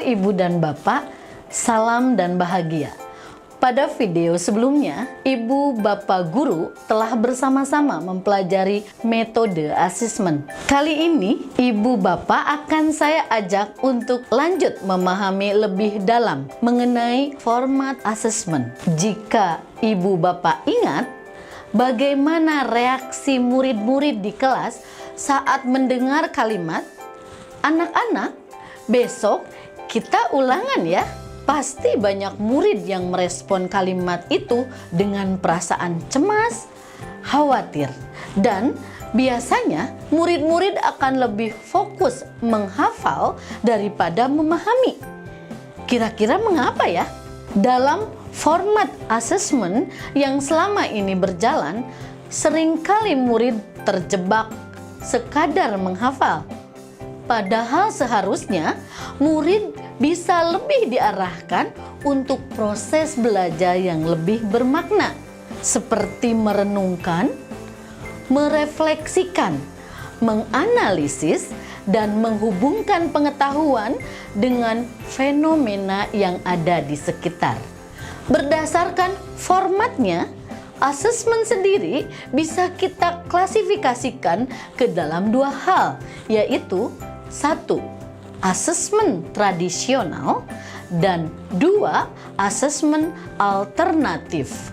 Ibu dan Bapak, salam dan bahagia. Pada video sebelumnya, Ibu Bapak Guru telah bersama-sama mempelajari metode asesmen. Kali ini, Ibu Bapak akan saya ajak untuk lanjut memahami lebih dalam mengenai format asesmen. Jika Ibu Bapak ingat, bagaimana reaksi murid-murid di kelas saat mendengar kalimat, "Anak-anak, besok kita ulangan ya." Pasti banyak murid yang merespon kalimat itu dengan perasaan cemas, khawatir, dan biasanya murid-murid akan lebih fokus menghafal daripada memahami. Kira-kira mengapa ya? Dalam format asesmen yang selama ini berjalan, seringkali murid terjebak sekadar menghafal. Padahal seharusnya murid bisa lebih diarahkan untuk proses belajar yang lebih bermakna, seperti merenungkan, merefleksikan, menganalisis, dan menghubungkan pengetahuan dengan fenomena yang ada di sekitar. Berdasarkan formatnya, asesmen sendiri bisa kita klasifikasikan ke dalam dua hal, yaitu 1. Asesmen tradisional, dan 2. Asesmen alternatif.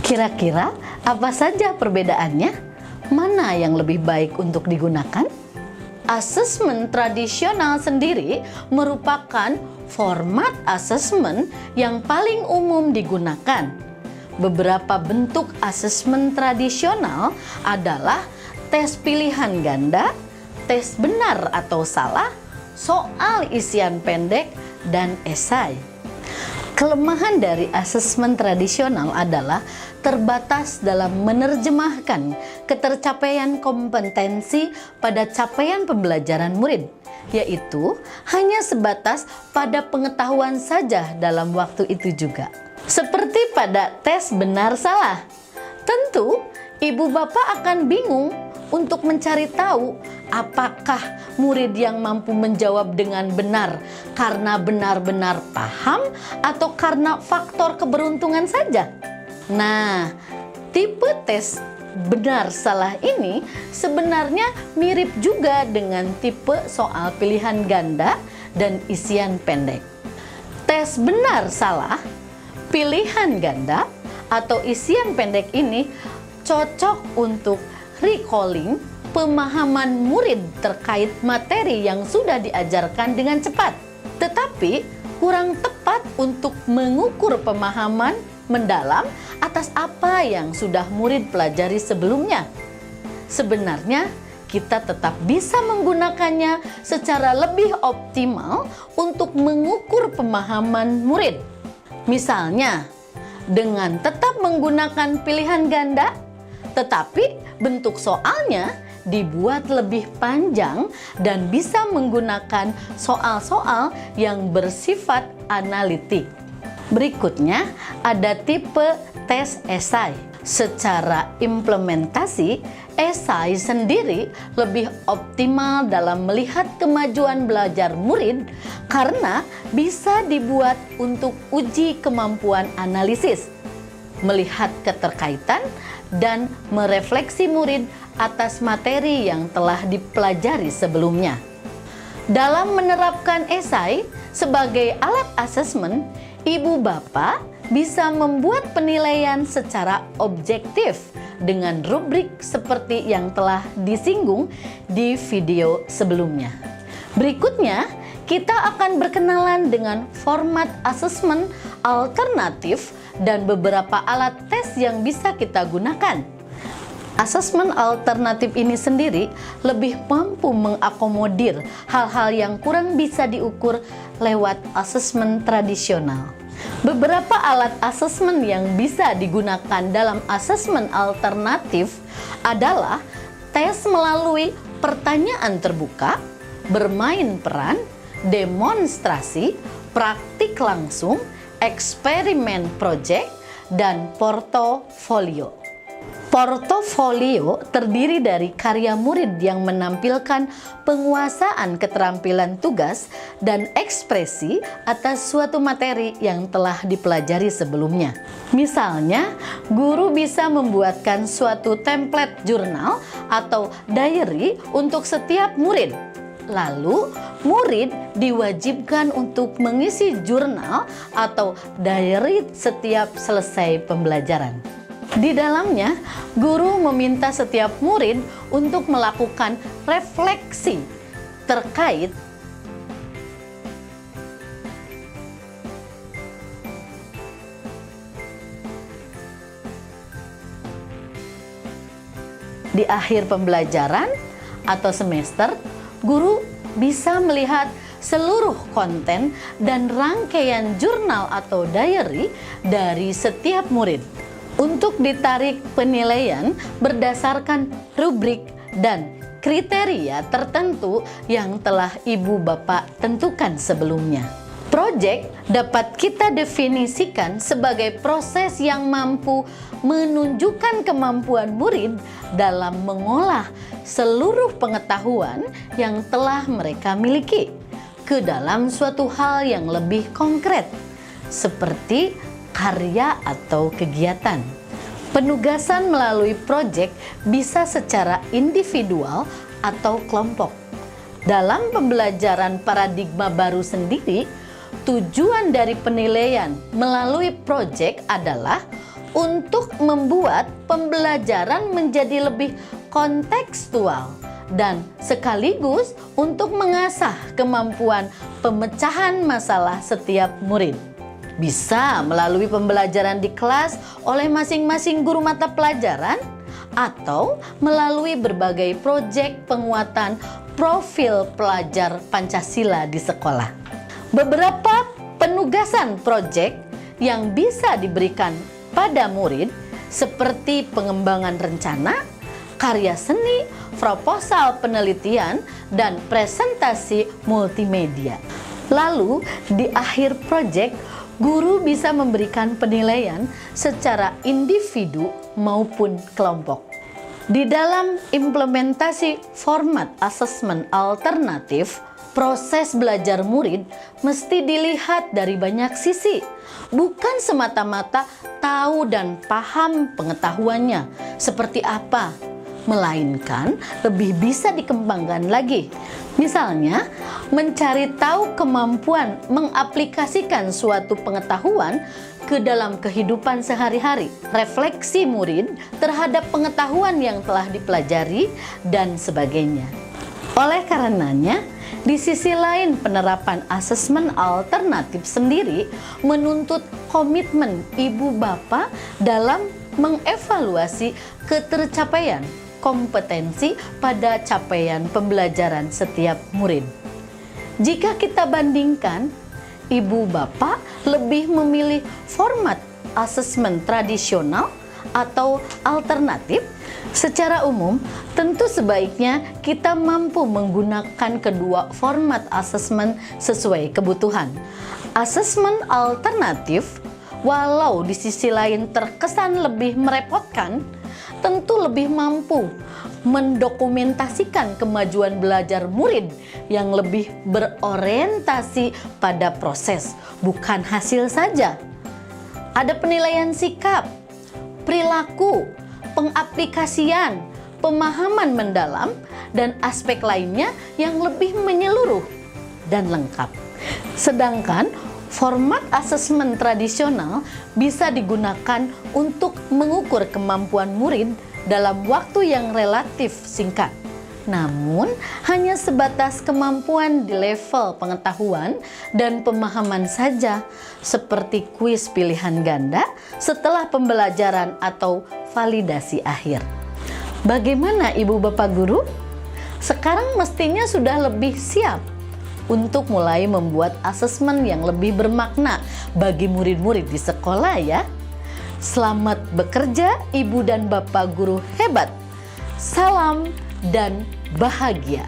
Kira-kira apa saja perbedaannya? Mana yang lebih baik untuk digunakan? Asesmen tradisional sendiri merupakan format asesmen yang paling umum digunakan. Beberapa bentuk asesmen tradisional adalah tes pilihan ganda, tes benar atau salah, soal isian pendek, dan esai. Kelemahan dari asesmen tradisional adalah terbatas dalam menerjemahkan ketercapaian kompetensi pada capaian pembelajaran murid, yaitu hanya sebatas pada pengetahuan saja dalam waktu itu juga. Seperti pada tes benar salah, tentu ibu bapak akan bingung untuk mencari tahu apakah murid yang mampu menjawab dengan benar karena benar-benar paham atau karena faktor keberuntungan saja. Nah, tipe tes benar salah ini sebenarnya mirip juga dengan tipe soal pilihan ganda dan isian pendek. Tes benar salah, pilihan ganda, atau isian pendek ini cocok untuk recalling pemahaman murid terkait materi yang sudah diajarkan dengan cepat, tetapi kurang tepat untuk mengukur pemahaman mendalam atas apa yang sudah murid pelajari sebelumnya. Sebenarnya kita tetap bisa menggunakannya secara lebih optimal untuk mengukur pemahaman murid. Misalnya, dengan tetap menggunakan pilihan ganda, tetapi bentuk soalnya dibuat lebih panjang dan bisa menggunakan soal-soal yang bersifat analitik. Berikutnya ada tipe tes esai. Secara implementasi, esai sendiri lebih optimal dalam melihat kemajuan belajar murid karena bisa dibuat untuk uji kemampuan analisis, melihat keterkaitan, dan merefleksi murid atas materi yang telah dipelajari sebelumnya. Dalam menerapkan esai sebagai alat asesmen, ibu bapak bisa membuat penilaian secara objektif dengan rubrik seperti yang telah disinggung di video sebelumnya. Berikutnya, kita akan berkenalan dengan format asesmen alternatif dan beberapa alat tes yang bisa kita gunakan. Asesmen alternatif ini sendiri lebih mampu mengakomodir hal-hal yang kurang bisa diukur lewat asesmen tradisional. Beberapa alat asesmen yang bisa digunakan dalam asesmen alternatif adalah tes melalui pertanyaan terbuka, bermain peran, demonstrasi, praktik langsung, eksperimen proyek, dan portofolio. Portofolio terdiri dari karya murid yang menampilkan penguasaan keterampilan tugas dan ekspresi atas suatu materi yang telah dipelajari sebelumnya. Misalnya, guru bisa membuatkan suatu template jurnal atau diary untuk setiap murid. Lalu, murid diwajibkan untuk mengisi jurnal atau diary setiap selesai pembelajaran. Di dalamnya, guru meminta setiap murid untuk melakukan refleksi terkait di akhir pembelajaran atau semester. Guru bisa melihat seluruh konten dan rangkaian jurnal atau diary dari setiap murid untuk ditarik penilaian berdasarkan rubrik dan kriteria tertentu yang telah ibu bapak tentukan sebelumnya. Project dapat kita definisikan sebagai proses yang mampu menunjukkan kemampuan murid dalam mengolah seluruh pengetahuan yang telah mereka miliki ke dalam suatu hal yang lebih konkret, seperti karya atau kegiatan. Penugasan melalui proyek bisa secara individual atau kelompok. Dalam pembelajaran paradigma baru sendiri, tujuan dari penilaian melalui proyek adalah untuk membuat pembelajaran menjadi lebih kontekstual dan sekaligus untuk mengasah kemampuan pemecahan masalah setiap murid. Bisa melalui pembelajaran di kelas oleh masing-masing guru mata pelajaran atau melalui berbagai proyek penguatan profil pelajar Pancasila di sekolah. Beberapa penugasan proyek yang bisa diberikan pada murid seperti pengembangan rencana, karya seni, proposal penelitian, dan presentasi multimedia. Lalu di akhir proyek, guru bisa memberikan penilaian secara individu maupun kelompok. Di dalam implementasi format asesmen alternatif, proses belajar murid mesti dilihat dari banyak sisi, bukan semata-mata tahu dan paham pengetahuannya seperti apa, melainkan lebih bisa dikembangkan lagi. Misalnya, mencari tahu kemampuan mengaplikasikan suatu pengetahuan ke dalam kehidupan sehari-hari, refleksi murid terhadap pengetahuan yang telah dipelajari, dan sebagainya. Oleh karenanya, di sisi lain penerapan asesmen alternatif sendiri menuntut komitmen ibu bapa dalam mengevaluasi ketercapaian kompetensi pada capaian pembelajaran setiap murid. Jika kita bandingkan, ibu bapak lebih memilih format asesmen tradisional atau alternatif. Secara umum, tentu sebaiknya kita mampu menggunakan kedua format asesmen sesuai kebutuhan. Asesmen alternatif, walau di sisi lain terkesan lebih merepotkan, tentu lebih mampu mendokumentasikan kemajuan belajar murid yang lebih berorientasi pada proses, bukan hasil saja. Ada penilaian sikap, perilaku, pengaplikasian, pemahaman mendalam, dan aspek lainnya yang lebih menyeluruh dan lengkap. Sedangkan format asesmen tradisional bisa digunakan untuk mengukur kemampuan murid dalam waktu yang relatif singkat. Namun, hanya sebatas kemampuan di level pengetahuan dan pemahaman saja, seperti kuis pilihan ganda setelah pembelajaran atau validasi akhir. Bagaimana Ibu Bapak Guru? Sekarang mestinya sudah lebih siap untuk mulai membuat asesmen yang lebih bermakna bagi murid-murid di sekolah ya. Selamat bekerja Ibu dan Bapak Guru hebat. Salam dan bahagia.